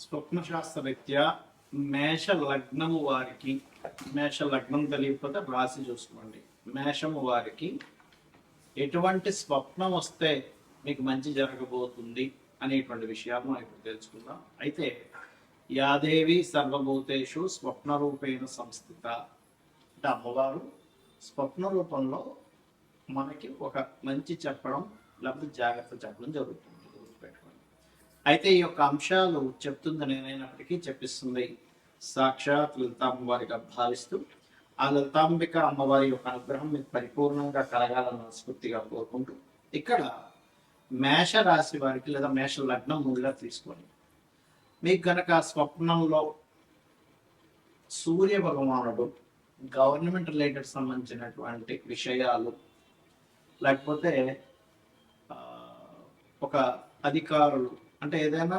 స్వప్నశాస్త్రరీత్యా మేష లగ్నము వారికి, మేష లగ్నం తెలియకపోతే రాశి చూసుకోండి. మేషము వారికి ఎటువంటి స్వప్నం వస్తే మీకు మంచి జరగబోతుంది అనేటువంటి విషయాలు మనం ఇప్పుడు తెలుసుకుందాం. అయితే యాదేవి సర్వభూతేషు స్వప్న రూపేణ సంస్థిత అంటే అమ్మవారు స్వప్న రూపంలో మనకి ఒక మంచి చెప్పడం లేకపోతే జాగ్రత్త చెప్పడం జరుగుతుంది. అయితే ఈ యొక్క అంశాలు చెప్తుంది నేనైనప్పటికీ చెప్పిస్తుంది సాక్షాత్ లలిత అమ్మవారిగా భావిస్తూ ఆ లలితాంబిక అమ్మవారి యొక్క అనుగ్రహం మీకు పరిపూర్ణంగా కలగాలని మనస్ఫూర్తిగా కోరుకుంటూ ఇక్కడ మేష రాశి వారికి లేదా మేష లగ్నం ముందుగా తీసుకొని మీకు గనక స్వప్నంలో సూర్య భగవానుడు గవర్నమెంట్ రిలేటెడ్ సంబంధించినటువంటి విషయాలు లేకపోతే ఒక అధికారులు అంటే ఏదైనా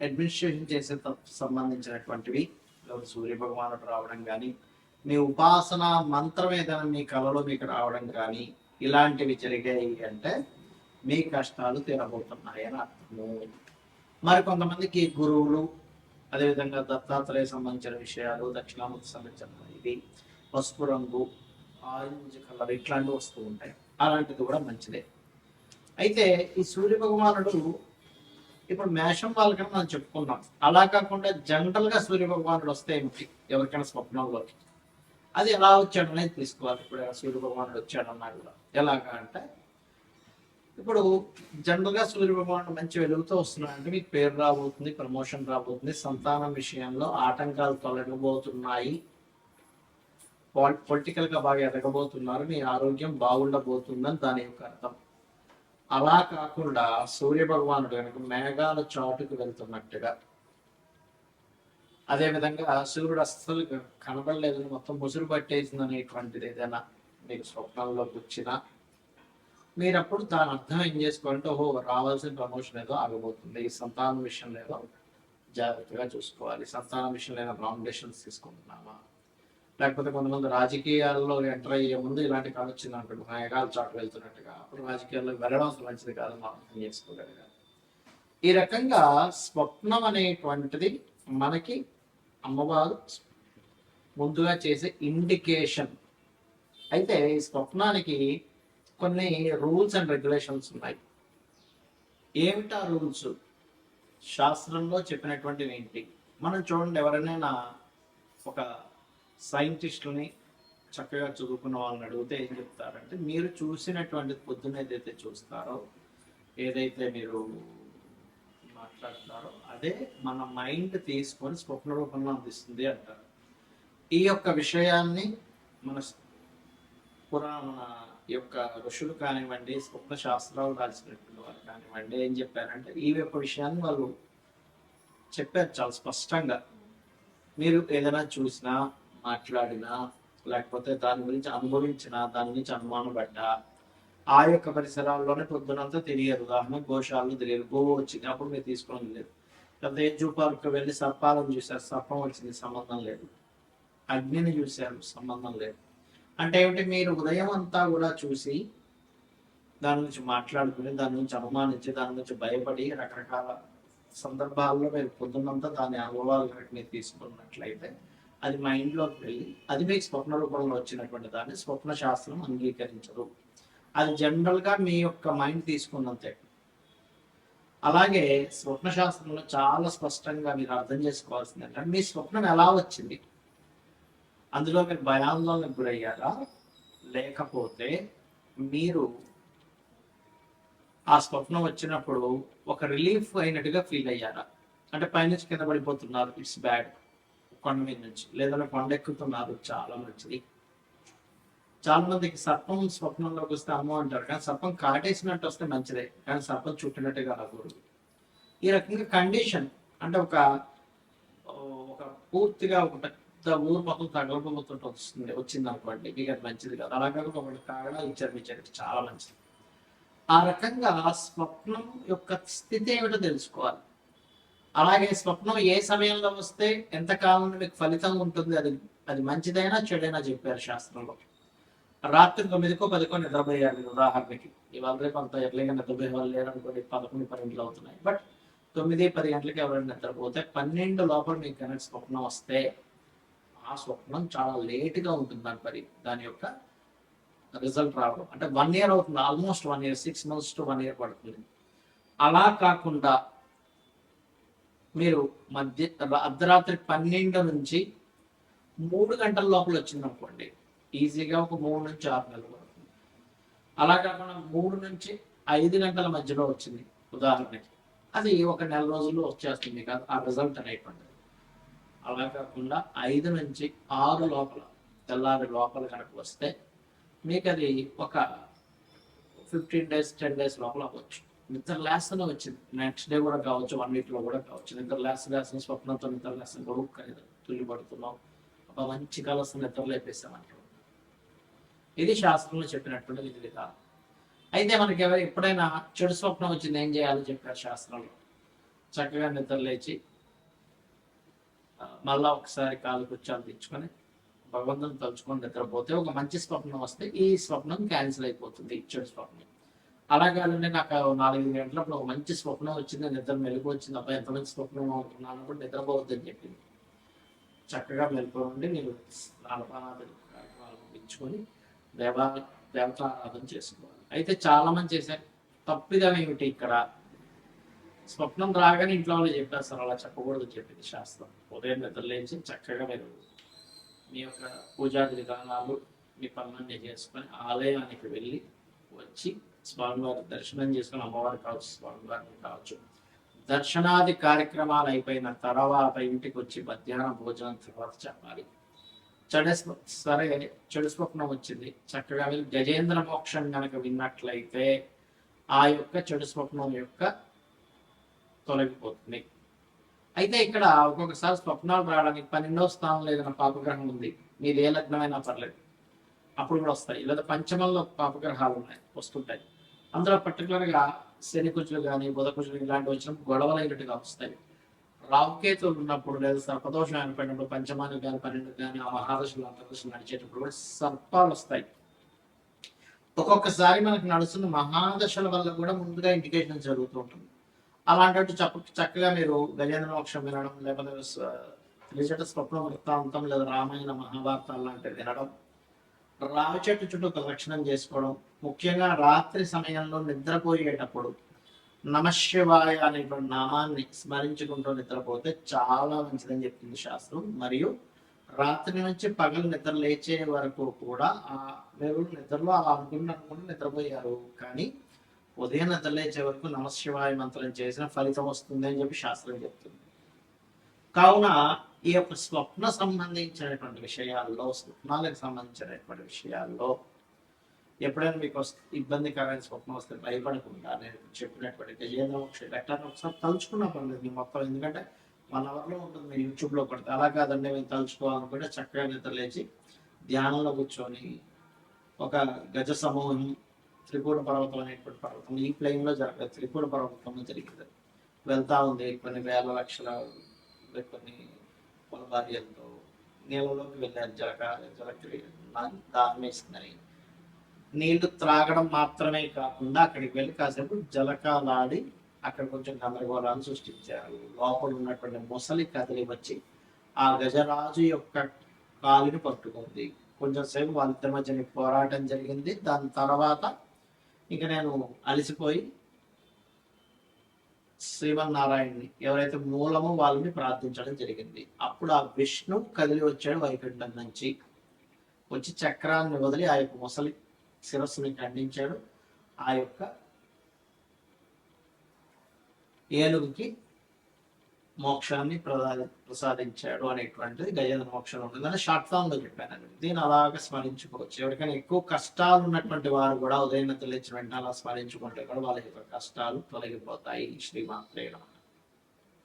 అడ్మినిస్ట్రేషన్ చేసే సంబంధించినటువంటివి సూర్య భగవానుడు రావడం కానీ మీ ఉపాసన మంత్రం ఏదైనా మీ కళలో మీకు రావడం కానీ ఇలాంటివి జరిగాయి అంటే మీ కష్టాలు తీరబోతున్నాయి అని అర్థము. మరి కొంతమందికి గురువులు అదేవిధంగా దత్తాత్రేయ సంబంధించిన విషయాలు, దక్షిణామూర్తి సంబంధించిన ఇది పసుపు రంగు, ఆరెంజ్ కలర్ ఇట్లాంటివి వస్తూ ఉంటాయి. అలాంటిది కూడా మంచిదే. అయితే ఈ సూర్య భగవానుడు ఇప్పుడు మేషం వాళ్ళకైనా మనం చెప్పుకున్నాం. అలా కాకుండా జనరల్ గా సూర్య భగవానుడు వస్తే ఏమిటి ఎవరికైనా స్వప్నంలోకి అది ఎలా వచ్చాడు అనేది తీసుకోవాలి. ఇప్పుడు సూర్య భగవానుడు వచ్చాడన్నా కూడా ఎలాగా అంటే ఇప్పుడు జనరల్ గా సూర్య భగవానుడు మంచి వెలుగుతో వస్తున్నాడంటే మీకు పేరు రాబోతుంది, ప్రమోషన్ రాబోతుంది, సంతానం విషయంలో ఆటంకాలు తొలగబోతున్నాయి, పొలిటికల్ గా బాగా ఎదగబోతున్నారు, మీ ఆరోగ్యం బాగుండబోతుందని దాని యొక్క అర్థం. అలా కాకుండా సూర్య భగవానుడు కనుక మేఘాల చాటుకు వెళ్తున్నట్టుగా, అదేవిధంగా సూర్యుడు అస్సలు కనబడలేదని మొత్తం ముసురు పట్టేసింది అనేటువంటిది ఏదైనా మీకు స్వప్నంలో వచ్చినా మీరప్పుడు దాని అర్థం ఏం చేసుకోవాలంటే ఓహో రావాల్సిన ప్రమోషన్ ఏదో ఆగబోతుంది, సంతానం విషయం లేదో జాగ్రత్తగా చూసుకోవాలి, సంతానం విషయంలో ఏదైనా రాంగ్ డెసిషన్స్ తీసుకుంటున్నామా, లేకపోతే కొంతమంది రాజకీయాల్లో ఎంటర్ అయ్యే ముందు ఇలాంటి కాలం వచ్చింది అంటాడు మేఘాలు చాటు వెళ్తున్నట్టుగా, అప్పుడు రాజకీయాల్లో వెళ్ళడం అసలు మంచిది కాదు మనం అర్థం చేసుకోగలిగాలి. ఈ రకంగా స్వప్నం అనేటువంటిది మనకి అమ్మవారు ముందుగా చేసే ఇండికేషన్. అయితే ఈ స్వప్నానికి కొన్ని రూల్స్ అండ్ రెగ్యులేషన్స్ ఉన్నాయి. ఏమిటా రూల్స్? శాస్త్రంలో చెప్పినటువంటివి ఏంటి? మనం చూడండి, ఎవరైనా ఒక సైంటిస్టులని చక్కగా చదువుకున్న వాళ్ళని అడిగితే ఏం చెప్తారంటే మీరు చూసినటువంటి పొద్దున ఏదైతే చూస్తారో, ఏదైతే మీరు మాట్లాడతారో అదే మన మైండ్ తీసుకొని స్వప్న రూపంలో అందిస్తుంది అంటారు. ఈ యొక్క విషయాన్ని మన మన యొక్క ఋషులు కానివ్వండి, స్వప్న శాస్త్రాలు రాసినటువంటి వారు కానివ్వండి ఏం చెప్పారంటే ఈ యొక్క విషయాన్ని వాళ్ళు చెప్పారు చాలా స్పష్టంగా. మీరు ఏదైనా చూసినా, మాట్లాడినా, లేకపోతే దాని గురించి అనుభవించినా, దాని గురించి అనుమానం పడ్డా ఆ యొక్క పరిసరాల్లోనే పొద్దునంతా తెలియదు. ఉదాహరణ గోశాలలో తెలియదు, గోవు వచ్చింది అప్పుడు మీరు తీసుకోవడం లేదు. లేకపోతే జూ పార్క్ వెళ్ళి సర్పాలను చూశారు, సర్పం వచ్చింది సంబంధం లేదు. అగ్నిని చూశారు సంబంధం లేదు. అంటే ఏమిటి? మీరు ఉదయం అంతా కూడా చూసి దాని గురించి మాట్లాడుకుని, దాని గురించి అనుమానించి, దాని గురించి భయపడి రకరకాల సందర్భాల్లో మీరు పొద్దున్నంతా దాని అనుభవాలు మీరు తీసుకున్నట్లయితే అది మైండ్లోకి వెళ్ళి అది మీకు స్వప్న రూపంలో వచ్చినటువంటి దాన్ని స్వప్న శాస్త్రం అంగీకరించదు. అది జనరల్గా మీ యొక్క మైండ్ తీసుకున్నంతే. అలాగే స్వప్న శాస్త్రంలో చాలా స్పష్టంగా మీరు అర్థం చేసుకోవాల్సింది ఏంటంటే మీ స్వప్నం ఎలా వచ్చింది, అందులో మీరు భయాందోళనకు గురయ్యారా, లేకపోతే మీరు ఆ స్వప్నం వచ్చినప్పుడు ఒక రిలీఫ్ అయినట్టుగా ఫీల్ అయ్యారా? అంటే పైనుంచి కింద పడిపోతున్నారు, ఇట్స్ బ్యాడ్, కొండ మీద నుంచి, లేదా కొండ ఎక్కుతున్నారు, చాలా మంచిది. చాలా మందికి సర్పం స్వప్నంలోకి వస్తే అమ్మ అంటారు, కానీ సర్పం కాటేసినట్టు వస్తే మంచిదే, కానీ సర్పం చుట్టినట్టుగా రాకూడదు. ఈ రకంగా కండిషన్ అంటే ఒక పూర్తిగా ఒక పెద్ద ఊరు మొత్తం తగలబోతుంటే వచ్చింది అనుకోండి, మీకు అది మంచిది కాదు. అలా కాకుండా ఒకటి కాగడా ఇచ్చారు చాలా మంచిది. ఆ రకంగా స్వప్నం యొక్క స్థితి ఏమిటో తెలుసుకోవాలి. అలాగే స్వప్నం ఏ సమయంలో వస్తే ఎంతకాలం మీకు ఫలితం ఉంటుంది, అది మంచిదైనా చెడైనా చెప్పారు శాస్త్రంలో. రాత్రి 9కో 10కో నిద్రపోయారు ఉదాహరణకి. ఇవాళ రేపు అంత ఎర్లీగా నిద్రపోయే వాళ్ళు లేరనుకోండి, 11, 12 అవుతున్నాయి. బట్ 9-10 గంటలకి ఎవరైనా నిద్రపోతే 12 లోపల మీకు కనుక స్వప్నం వస్తే ఆ స్వప్నం చాలా లేట్గా ఉంటుంది దాని యొక్క రిజల్ట్ రావడం. అంటే 1 ఇయర్ అవుతుంది, almost 1 year, 6 months to 1 year పడుతుంది. అలా కాకుండా మీరు అర్ధరాత్రి 12 నుంచి 3 గంటల లోపల వచ్చింది అనుకోండి, ఈజీగా ఒక 3 నుంచి 6 నెలలు పడుతుంది. అలా కాకుండా 3 నుంచి 5 గంటల మధ్యలో వచ్చింది ఉదాహరణకి, అది ఒక నెల రోజుల్లో వచ్చేస్తుంది కాదు ఆ రిజల్ట్ అనేటువంటిది. అలా కాకుండా 5 నుంచి 6 లోపల, తెల్లారి లోపల కనుక వస్తే మీకు అది ఒక 15 days 10 days లోపల అవ్వచ్చు. నిద్ర లేస్తూనే వచ్చింది, నెక్స్ట్ డే కూడా కావచ్చు, 1 weekలో కూడా కావచ్చు. నిద్ర లేస్తున్న స్వప్నంతో నిద్ర లేస్తున్న గొడుగు తుల్లి పడుతున్నాం, ఒక మంచి కలసం నిద్ర లేపేసామంటారు. ఇది శాస్త్రంలో చెప్పినటువంటి విధి విధానం. అయితే మనకి ఎప్పుడైనా చెడు స్వప్నం వచ్చింది ఏం చేయాలో చెప్పారు శాస్త్రంలో. చక్కగా నిద్ర లేచి మళ్ళా ఒకసారి కాలు కూర్చొని తెచ్చుకొని భగవంతుని తలుచుకొని నిద్రపోతే ఒక మంచి స్వప్నం వస్తే ఈ స్వప్నం క్యాన్సిల్ అయిపోతుంది, చెడు స్వప్నం. అలా కాదండి నాకు 4-5 గంటలప్పుడు ఒక మంచి స్వప్నం వచ్చింది, నిద్ర మెలుగు వచ్చింది, అబ్బాయి ఎంత మంచి స్వప్నం అవుతున్నాను కూడా నిద్రపోవద్దని చెప్పింది. చక్కగా మెలుకోండి, మీరు స్నానపానాది కార్యక్రమాలు ముగించుకొని దేవతారాధన చేసుకోవాలి. అయితే చాలా మంది చేసే తప్పిదం ఏమిటి ఇక్కడ, స్వప్నం రాగానే ఇంట్లో వాళ్ళు చెప్పారు సార్ అలా చెప్పకూడదు చెప్పింది శాస్త్రం. ఉదయం నిద్రలేచి చక్కగా మీరు మీ యొక్క పూజాది విధానాలు మీ పనులన్నీ చేసుకొని ఆలయానికి వెళ్ళి వచ్చి స్వామివారి దర్శనం చేసుకుని, అమ్మవారి కావచ్చు స్వామివారిని కావచ్చు, దర్శనాది కార్యక్రమాలు అయిపోయిన తర్వాత ఇంటికి వచ్చి మధ్యాహ్నం భోజనం తర్వాత చెప్పాలి. సరే చెడు స్వప్నం వచ్చింది, చక్కగా వెళ్ళి గజేంద్ర మోక్షం కనుక విన్నట్లయితే ఆ యొక్క చెడు స్వప్నం యొక్క తొలగిపోతుంది. అయితే ఇక్కడ ఒక్కొక్కసారి స్వప్నాలు రావడానికి 12వ స్థానంలో ఏదైనా పాపగ్రహం ఉంది, మీరు ఏ లగ్నమైనా పర్లేదు, అప్పుడు కూడా వస్తాయి. లేదా పంచమంలో పాపగ్రహాలు ఉన్నాయి, వస్తుంటాయి. అందులో పర్టికులర్గా శని కుజులు కానీ బుధ కుజులు ఇలాంటివి వచ్చినప్పుడు గొడవలైనట్టుగా వస్తాయి. రావుకేతులు ఉన్నప్పుడు లేదా సర్పదోషం ఏర్పడినప్పుడు పంచమానికి కానీ 12 కానీ ఆ మహాదశలు అంతర్దశలు నడిచేటప్పుడు కూడా సర్పాలు వస్తాయి. ఒక్కొక్కసారి మనకు నడుస్తున్న మహాదశల వల్ల కూడా ముందుగా ఇండికేషన్ జరుగుతూ ఉంటుంది. అలాంటి చక్కగా మీరు గజేంద్ర మోక్షం వినడం, లేకపోతే త్రిజట స్వప్న వృత్తాంతం లేదా రామాయణ మహాభారతాలు లాంటివి వినడం, రావి చెట్టు చుట్టూ ప్రదక్షిణం చేసుకోవడం, ముఖ్యంగా రాత్రి సమయంలో నిద్రపోయేటప్పుడు నమశివాయ అనేటువంటి నామాన్ని స్మరించుకుంటూ నిద్రపోతే చాలా మంచిదని చెప్తుంది శాస్త్రం. మరియు రాత్రి నుంచి పగలు నిద్ర లేచే వరకు కూడా మీరు నిద్రలో అలా అనుకుంటూ నిద్రపోయారు, కానీ ఉదయం నిద్ర లేచే వరకు నమశివాయ మంత్రం చేసిన ఫలితం వస్తుంది అని చెప్పి శాస్త్రం చెప్తుంది. కావున ఈ యొక్క స్వప్న సంబంధించినటువంటి విషయాల్లో, స్వప్నాలకు సంబంధించినటువంటి విషయాల్లో ఎప్పుడైనా మీకు ఇబ్బందికరమైన స్వప్నం వస్తే భయపడకుండా నేను చెప్పినటువంటి గజేంద్ర మోక్షం ఎట్లా ఒకసారి తలుచుకున్నా పర్లేదు మీ మొత్తం, ఎందుకంటే 1 hourలో ఉంటుంది, మీరు యూట్యూబ్లో పడితే. అలా కాదండి మేము తలుచుకోవాలనుకుంటే చక్కగా నిద్ర లేచి ధ్యానంలో కూర్చొని ఒక గజ సమూహం త్రికూట పర్వతం అనేటువంటి పర్వతం ఈ ప్లేన్లో జరగదు, త్రికూట పర్వతంలో జరిగింది, వెళ్తా ఉంది కొన్ని వేల లక్షల కొన్ని పొలబార్యలతో నీళ్ళలోకి వెళ్ళారు, జలక్రియ దాహం వేసిందని. నీళ్లు త్రాగడం మాత్రమే కాకుండా అక్కడికి వెళ్ళి కాసేపు జలకాలాడి అక్కడ కొంచెం గందరగోళాన్ని సృష్టించారు. లోపల ఉన్నటువంటి మొసలి కదిలి వచ్చి ఆ గజరాజు యొక్క కాలుని పట్టుకుంది. కొంచెం సేపు వాళ్ళిద్దరి మధ్య పోరాటం జరిగింది. దాని తర్వాత ఇక నేను అలసిపోయి శ్రీమన్నారాయణని ఎవరైతే మూలమో వాళ్ళని ప్రార్థించడం జరిగింది. అప్పుడు ఆ విష్ణు కదిలి వచ్చాడు వైకుంఠం నుంచి, వచ్చి చక్రాన్ని వదిలి ఆ యొక్క మొసలి శిరస్సుని ఖండించాడు, ఆ యొక్క ఏనుగుకి మోక్షాన్ని ప్రసాదించాడు అనేటువంటిది గజేంద్ర మోక్షం ఉంటుంది. అని షార్ట్ ఫామ్ లో చెప్పాను. దీన్ని అలాగా స్మరించుకోవచ్చు. ఎవరికైనా ఎక్కువ కష్టాలు ఉన్నటువంటి వారు కూడా ఉదయం తెలిసిన వెంటనే అలా స్మరించుకుంటే కూడా వాళ్ళ యొక్క కష్టాలు తొలగిపోతాయి. శ్రీమాత్రే నమః.